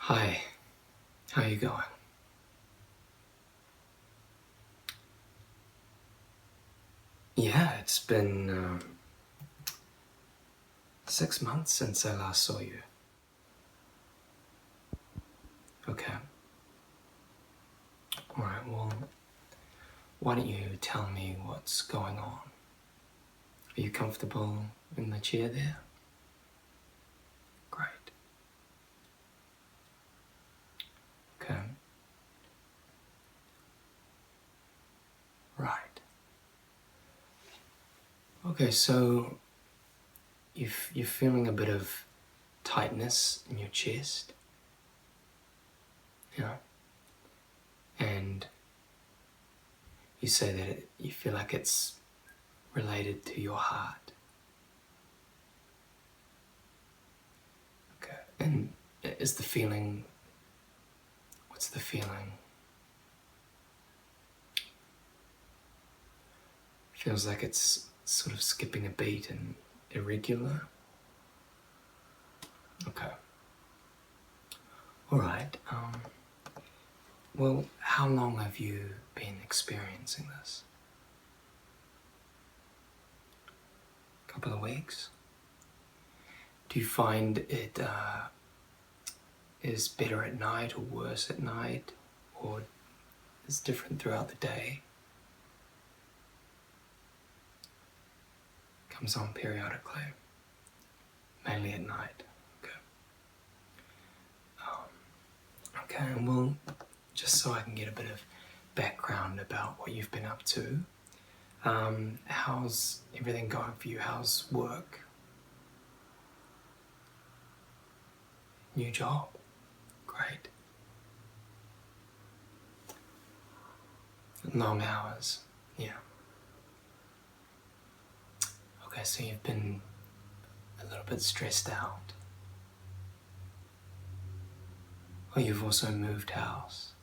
Hi, how you going? Yeah, it's been 6 months since I last saw you. Okay. Alright, well, why don't you tell me what's going on? Are you comfortable in the chair there? Great. Okay. Right. Okay, so you're feeling a bit of tightness in your chest. Yeah. And you say that you feel like it's related to your heart. Okay. And is the feeling, what's the feeling? Feels like it's sort of skipping a beat and irregular. Okay. Alright. Well, how long have you been experiencing this? A couple of weeks? Do you find it is better at night or worse at night, or is different throughout the day? Comes on periodically, mainly at night. Okay. Okay, well, just so I can get a bit of background about what you've been up to, how's everything going for you? How's work? New job? Great. Long hours? Yeah. Okay, so you've been a little bit stressed out. Oh, you've also moved house.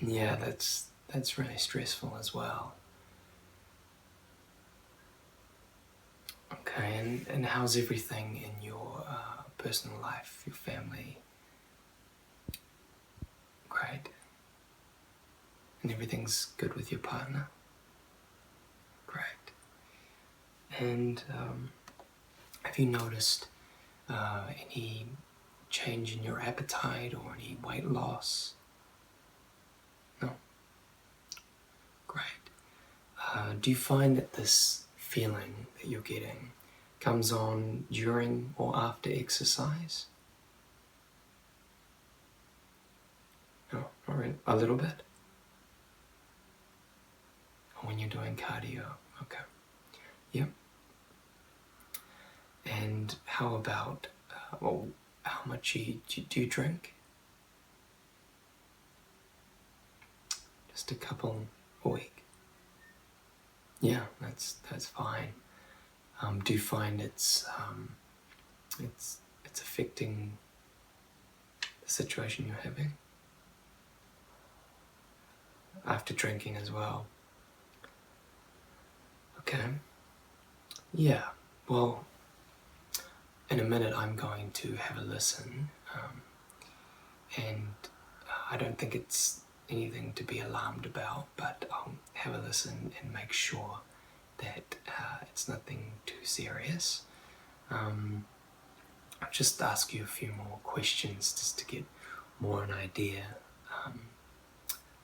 Yeah, that's really stressful as well. Okay, and how's everything in your personal life, your family? Great. And everything's good with your partner? Great. And have you noticed any change in your appetite or any weight loss? No? Great. Do you find that this feeling that you're getting comes on during or after exercise? No, not really. A little bit? Or when you're doing cardio? Okay. Yep. And how about, how much do you drink? Just a couple a week? Yeah, that's fine. Do you find it's affecting the situation you're having? After drinking as well? Okay. Yeah, well, in a minute I'm going to have a listen, and I don't think it's anything to be alarmed about, but I'll have a listen and make sure that it's nothing too serious. I'll just ask you a few more questions just to get more an idea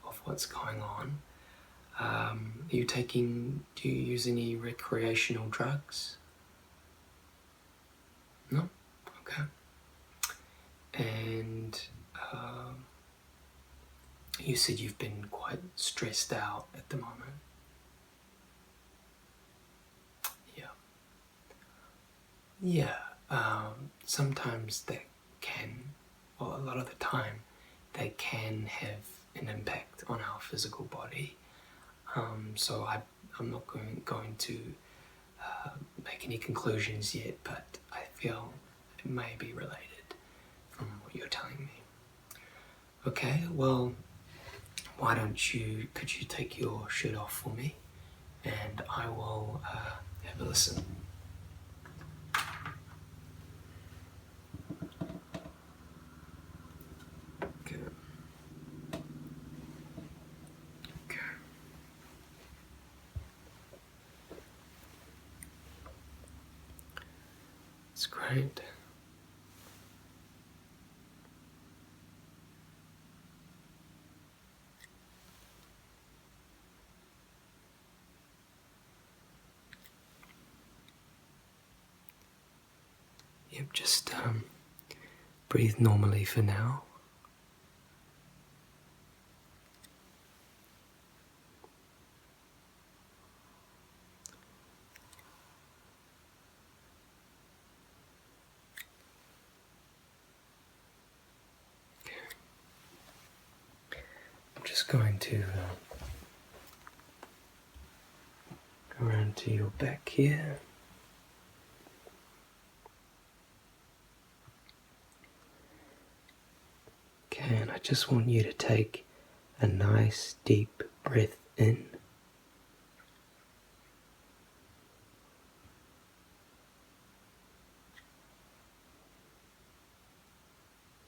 of what's going on. Do you use any recreational drugs? No? Okay. And you said you've been quite stressed out at the moment. Yeah. Yeah. Sometimes they can, well, a lot of the time, they can have an impact on our physical body. So I'm not going to make any conclusions yet, but I feel it may be related from what you're telling me. Okay, well, could you take your shirt off for me, and I will have a listen. That's great. Yep, just breathe normally for now. I'm just going to go around to your back here. Okay, and I just want you to take a nice deep breath in.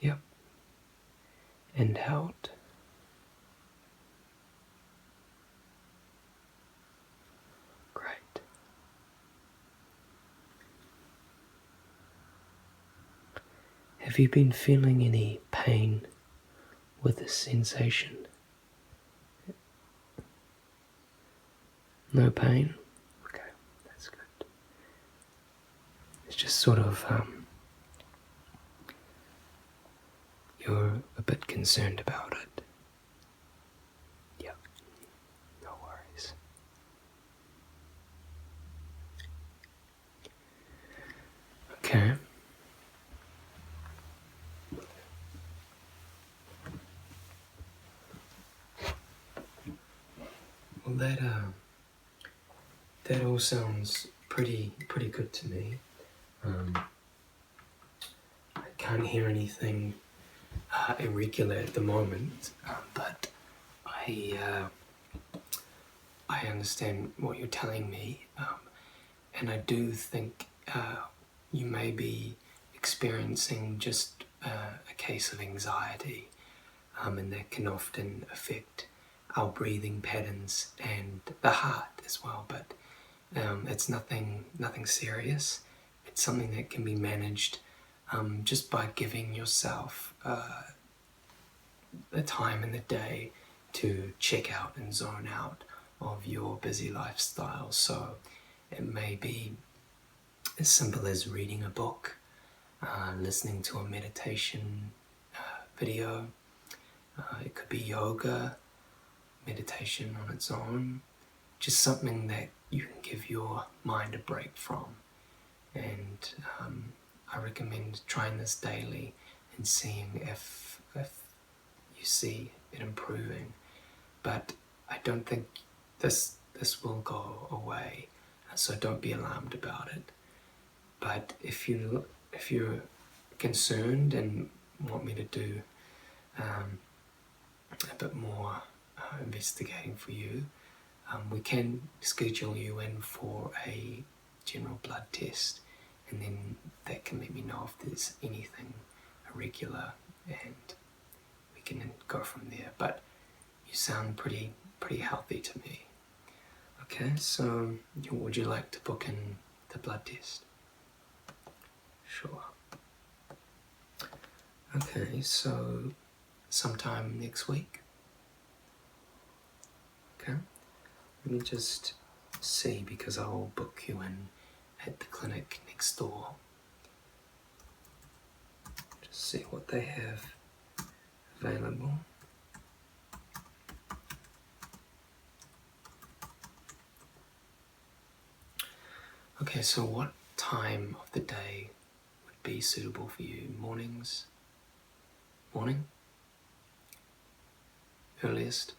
Yep. And out. Great. Have you been feeling any pain with this sensation? No pain? Okay, that's good. It's just sort of, you're a bit concerned about it. Yep, no worries. Okay. Well, that all sounds pretty good to me. I can't hear anything irregular at the moment, but I understand what you're telling me, and I do think you may be experiencing just a case of anxiety, and that can often affect our breathing patterns and the heart as well. But it's nothing serious. It's something that can be managed just by giving yourself the time in the day to check out and zone out of your busy lifestyle. So it may be as simple as reading a book, listening to a meditation video. It could be yoga, meditation on its own, just something that you can give your mind a break from. And I recommend trying this daily and seeing if you see it improving. But I don't think this will go away, so don't be alarmed about it. But if you're concerned and want me to do a bit more investigating for you, we can schedule you in for a general blood test, and then that can let me know if there's anything irregular, and we can go from there. But you sound pretty healthy to me. Okay, so would you like to book in the blood test? Sure. Okay, so sometime next week. Okay, let me just see, because I'll book you in at the clinic next door. Just see what they have available. Okay, so what time of the day would be suitable for you? Mornings? Morning? Earliest?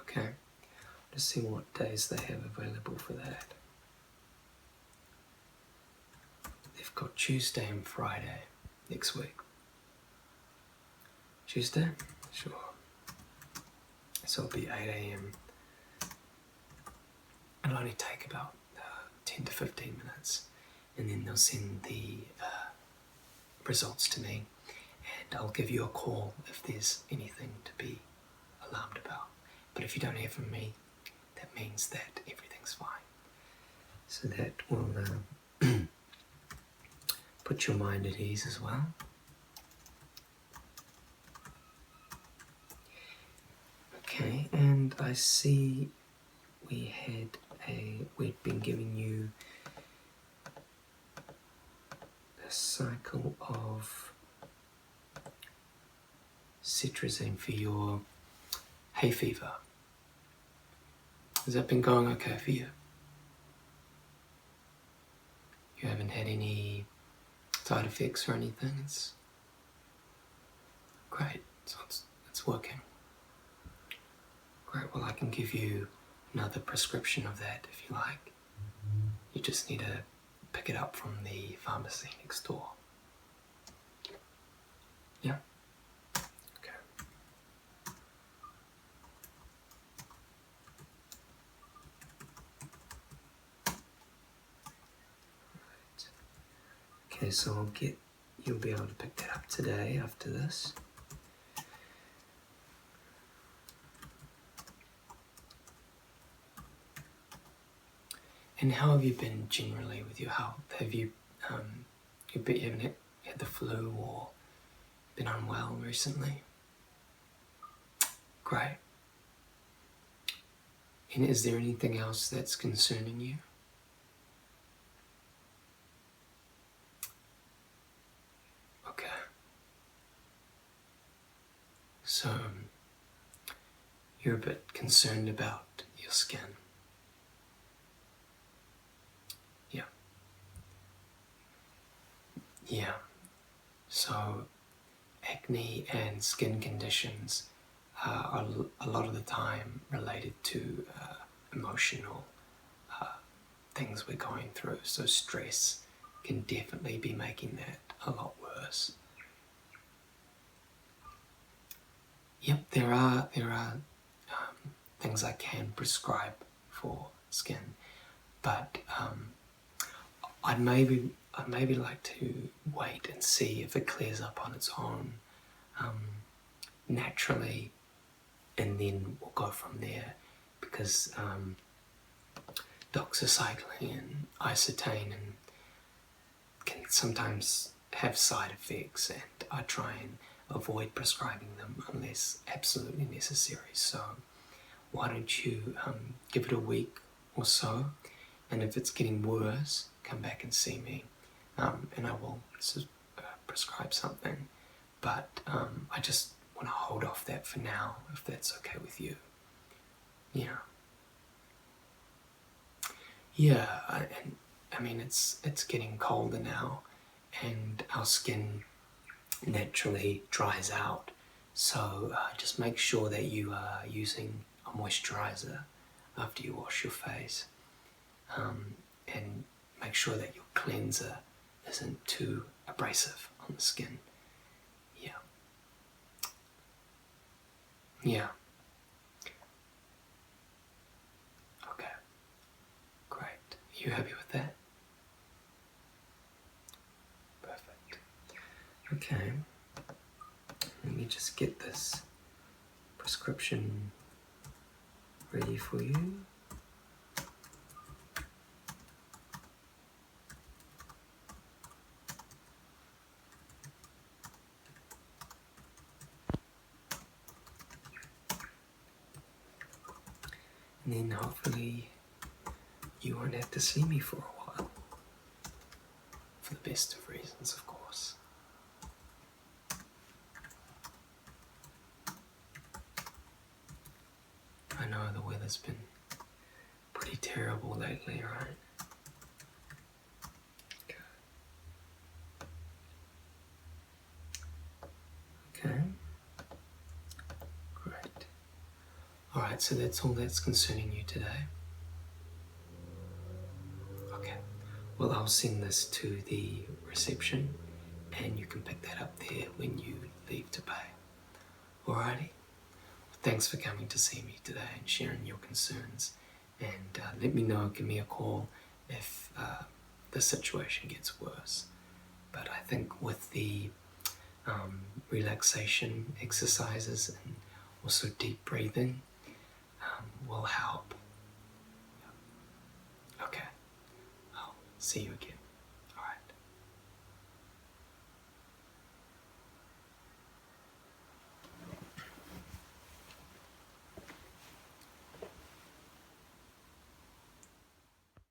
Okay. Just see what days they have available for that. They've got Tuesday and Friday next week. Tuesday? Sure. So it'll be 8 a.m. It'll only take about 10 to 15 minutes, and then they'll send the results to me, and I'll give you a call if there's anything to be alarmed about. But if you don't hear from me, that means that everything's fine. So that will put your mind at ease as well. Okay, and I see we'd been giving you a cycle of cetirizine for your hay fever. Has that been going okay for you? You haven't had any side effects or anything? It's great, so it's working. Great, well I can give you another prescription of that if you like. You just need to pick it up from the pharmacy next door. Yeah? Okay. Right. Okay, so you'll be able to pick that up today after this. And how have you been generally with your health? Have you haven't had the flu or been unwell recently? Great. And is there anything else that's concerning you? Okay. So, you're a bit concerned about your skin. Yeah. Yeah. So, acne and skin conditions are a lot of the time related to emotional things we're going through. So stress can definitely be making that a lot worse. Yep, there are things I can prescribe for skin, but I'd maybe like to wait and see if it clears up on its own naturally, and then we'll go from there, because doxycycline and isotane can sometimes have side effects, and I try and avoid prescribing them unless absolutely necessary. So why don't you give it a week or so, and if it's getting worse, come back and see me, and I will prescribe something. But I just want to hold off that for now, if that's okay with you. Yeah. Yeah, I mean it's getting colder now, and our skin naturally dries out. So just make sure that you are using a moisturizer after you wash your face, and make sure that your cleanser isn't too abrasive on the skin. Yeah. Yeah. Okay. Great. Are you happy with that? Perfect. Okay. Let me just get this prescription ready for you. And then hopefully you won't have to see me for a while. For the best of reasons, of course. I know the weather's been pretty terrible lately, right? Okay. Great. Alright, so that's all that's concerning you today. Okay. Well, I'll send this to the reception, and you can pick that up there when you leave to pay. Alrighty? Thanks for coming to see me today and sharing your concerns. And let me know, give me a call if the situation gets worse. But I think with the relaxation exercises and also deep breathing will help. Okay, I'll see you again.